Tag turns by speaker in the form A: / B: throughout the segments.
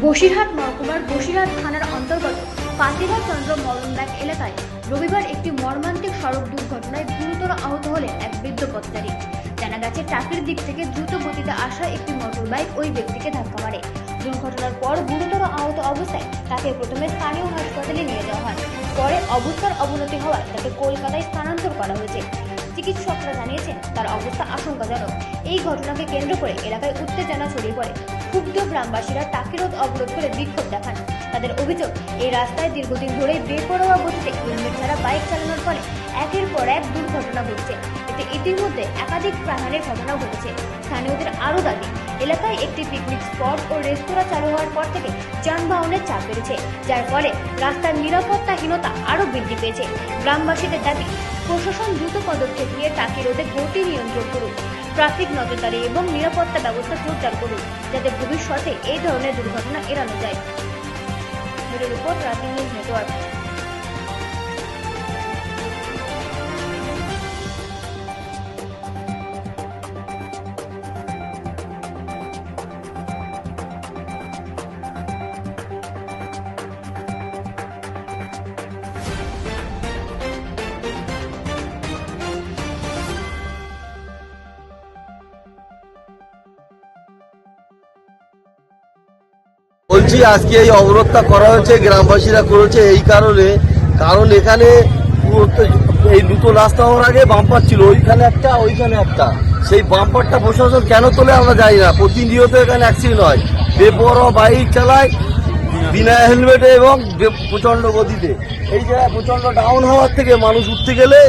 A: বসিরহাট মহকুমার বসিরহাট থানার অন্তর্গত পাতিরা চন্দ্র মরণব্যাগ এলাকায় রবিবার একটি মর্মান্তিক সড়ক দুর্ঘটনায় গুরুতর আহত হলেন এক বৃদ্ধ পথচারী। জানা গেছে, টাকির দিক থেকে দ্রুত গতিতে আসা একটি মোটর বাইক ওই ব্যক্তিকে ধাক্কা মারে। দুর্ঘটনার পর গুরুতর আহত অবস্থায় তাকে প্রথমে স্থানীয় হাসপাতালে নিয়ে যাওয়া হয়। পরে অবস্থার অবনতি হওয়ায় তাকে কলকাতায় স্থানান্তর করা হয়েছে। চিকিৎসকরা জানিয়েছেন তার অবস্থা আশঙ্কাজনক। এই ঘটনাকে কেন্দ্র করে এলাকায় উত্তেজনা ছড়িয়ে পড়ে। ক্ষুব্ধ গ্রামবাসীরা টাকি রোড অবরোধ করে বিক্ষোভ দেখান। তাদের অভিযোগ, এই রাস্তায় দীর্ঘদিন ধরেই বেপরোয়া গতিতে হেলমেট ছাড়া বাইক চালানোর ফলে একের পর এক দুর্ঘটনা ঘটছে। এতে ইতিমধ্যে একাধিক প্রাণহানির ঘটনা ঘটেছে। স্থানীয়দের আরও দাবি, এলাকায় একটি পিকনিক স্পট ও রেস্তোরাঁ চালু হওয়ার পর থেকে যানবাহনের চাপ বেড়েছে, যার ফলে রাস্তার নিরাপত্তাহীনতা আরও বৃদ্ধি পেয়েছে। গ্রামবাসীদের দাবি, প্রশাসন দ্রুত পদক্ষেপ নিয়ে টাকি রোডে গতি নিয়ন্ত্রণ করুন, ট্রাফিক নজরদারি এবং নিরাপত্তা ব্যবস্থা জোরদার করুন, যাতে ভবিষ্যতে এই ধরনের দুর্ঘটনা এড়ানো যায়। ব্যুরো রিপোর্ট, রাজধানী নিউজ নেটওয়ার্ক।
B: বলছি, আজকে এই অবরোধটা করা হয়েছে, গ্রামবাসীরা করেছে এই কারণে, কারণ এখানে এই দুটো রাস্তা হওয়ার আগে বাম্পার ছিল, ওইখানে একটা, সেই বাম্পারটা প্রশাসন কেন তোলে আমরা জানি না। প্রতিনিয়ত এখানে অ্যাক্সিডেন্ট হয়, বেপরোয়া বাইক চালায় বিনা হেলমেটে এবং প্রচন্ড গতিতে। এই জায়গায় প্রচন্ড ডাউন হওয়ার থেকে মানুষ উঠতে গেলে,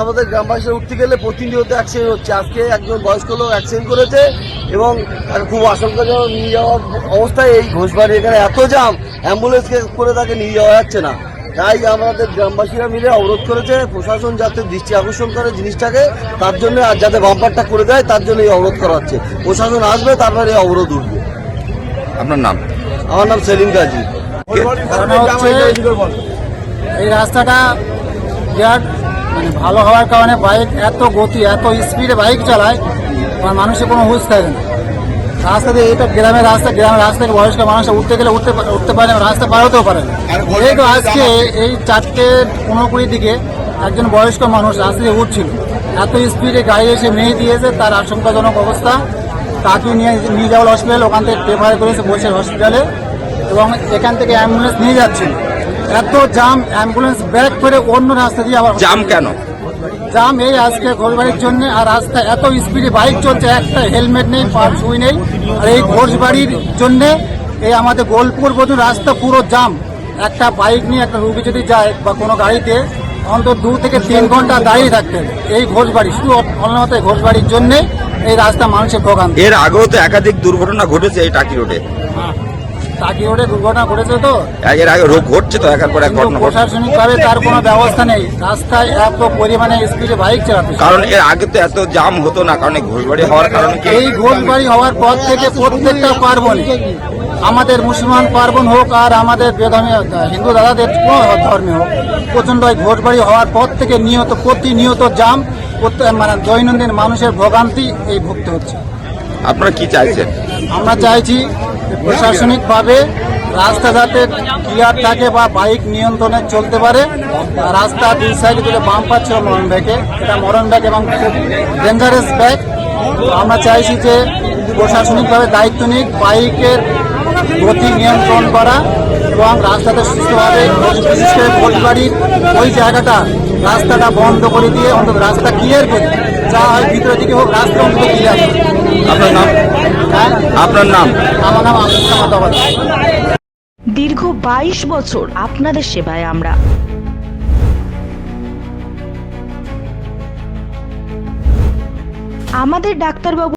B: আমাদের গ্রামবাসীরা উঠতে গেলে প্রতিনিয়ত অ্যাক্সিডেন্ট হচ্ছে। আজকে একজন বয়স্ক লোক অ্যাক্সিডেন্ট করেছে এবং তাকে খুব আশঙ্কাজনক নিয়ে যাওয়ার অবস্থায়। এই ঘোষবাড়ি এখানে এত জাম, অ্যাম্বুলেন্সকে করে তাকে নিয়ে যাওয়া যাচ্ছে না। তাই আমাদের গ্রামবাসীরা মিলে অবরোধ করেছে, প্রশাসন যাতে দৃষ্টি আকর্ষণ করে জিনিসটাকে, তার জন্য আর যাতে বাম্পারটা করে দেয় তার জন্য এই অবরোধ করা হচ্ছে। প্রশাসন আসবে, তারপরে এই অবরোধ উঠবে।
C: আপনার নাম?
B: আমার নাম সেলিম গাজী।
D: এই রাস্তাটা বিরাট ভালো হওয়ার কারণে বাইক এত গতি, এত স্পিডে বাইক চালায়, মানুষের কোনো হুঁশ থাকে না। রাস্তা দিয়ে এটা গ্রামের রাস্তা বয়স্ক মানুষ উঠতে গেলে উঠতে পারে না, রাস্তা পার হতেও পারে না। এই তো আজকে এই 4:15 দিকে একজন বয়স্ক মানুষ রাস্তা দিয়ে উঠছিল, এত স্পিডে গাড়ি এসে মেয়ে দিয়েছে, তার আশঙ্কাজনক অবস্থা। তাকে নিয়ে যাওয়ার হসপিটাল, ওখান থেকে প্রেফার করেছে বসিরহাট হসপিটালে, এবং এখান থেকে অ্যাম্বুলেন্স নিয়ে যাচ্ছিল। এত জাম, অ্যাম্বুলেন্স ব্যাক করে অন্য রাস্তা দিয়ে আবার
C: জাম কেন?
D: জাম এই আজকে ঘোষবাড়ির জন্য। আর রাস্তা এত স্পিডে বাইক চলছে, একটা হেলমেট নেই, শুই নেই। আর এই ঘোষবাড়ির জন্যে এই আমাদের গোলপুর পর্যন্ত রাস্তা পুরো জাম। একটা বাইক নিয়ে একটা রুগী যদি যায় বা কোনো গাড়িতে, অন্তত 2 থেকে 3 ঘন্টা দাঁড়িয়ে থাকতে হবে। এই ঘোষবাড়ি শুধু অন্যত ঘোষবাড়ির জন্যে এই রাস্তা মানুষের ভোগান্তি।
C: এর আগেও তো একাধিক দুর্ঘটনা ঘটেছে এই টাকি রোডে।
D: টাকি রোডে দুর্ঘটনা ঘটেছে তো,
C: এর আগে রোগ ঘটছে তো, একের পর এক ঘটনা।
D: প্রশাসনিকভাবে তার কোনো ব্যবস্থা নেই, রাস্তায় এত পরিমাণে স্পিডে বাইক চালাতে।
C: কারণ এর আগে তো এত জাম হতো না, কারণ এই ঘোষবাড়ি হওয়ার কারণে।
D: এই ঘোষবাড়ি হওয়ার পর থেকে প্রত্যেকটা পার্বণে, আমাদের মুসলমান পার্বণ হোক আর আমাদের হিন্দু দাদাদের কোনো ধর্মে হোক, প্রচণ্ড ঘোষবাড়ি হওয়ার পর থেকে প্রতিনিয়ত জাম, মানে দৈনন্দিন মানুষের ভোগান্তি এই ভুগতে হচ্ছে।
C: আপনারা কি চাইছেন?
D: আমরা চাইছি প্রশাসনিকভাবে রাস্তা যাতে ক্লিয়ার থাকে বা বাইক নিয়ন্ত্রণে চলতে পারে। রাস্তা 2 সাইডে দুটো বাম্পার ছিল মরণ ব্যাগে, এটা মরণ ব্যাগ এবং খুব ডেঞ্জারাস ব্যাগ। আমরা চাইছি যে প্রশাসনিকভাবে দায়িত্ব নিক, বাইকের গতি নিয়ন্ত্রণ করা এবং রাস্তাতে সুস্থভাবে, বিশেষ করে কোটবাড়ির ওই জায়গাটা রাস্তাটা বন্ধ করে দিয়ে অন্তত রাস্তা ক্লিয়ার করে, যা হয় ভিতরের দিকে হোক, রাস্তা অন্তত ক্লিয়ার।
C: আপনার নাম? আপনার নাম?
D: আমার নাম আব্দুল সামাদ।
E: দীর্ঘ 22 বছর আপনাদের সেবায় আমরা। আমাদের ডাক্তারবাবু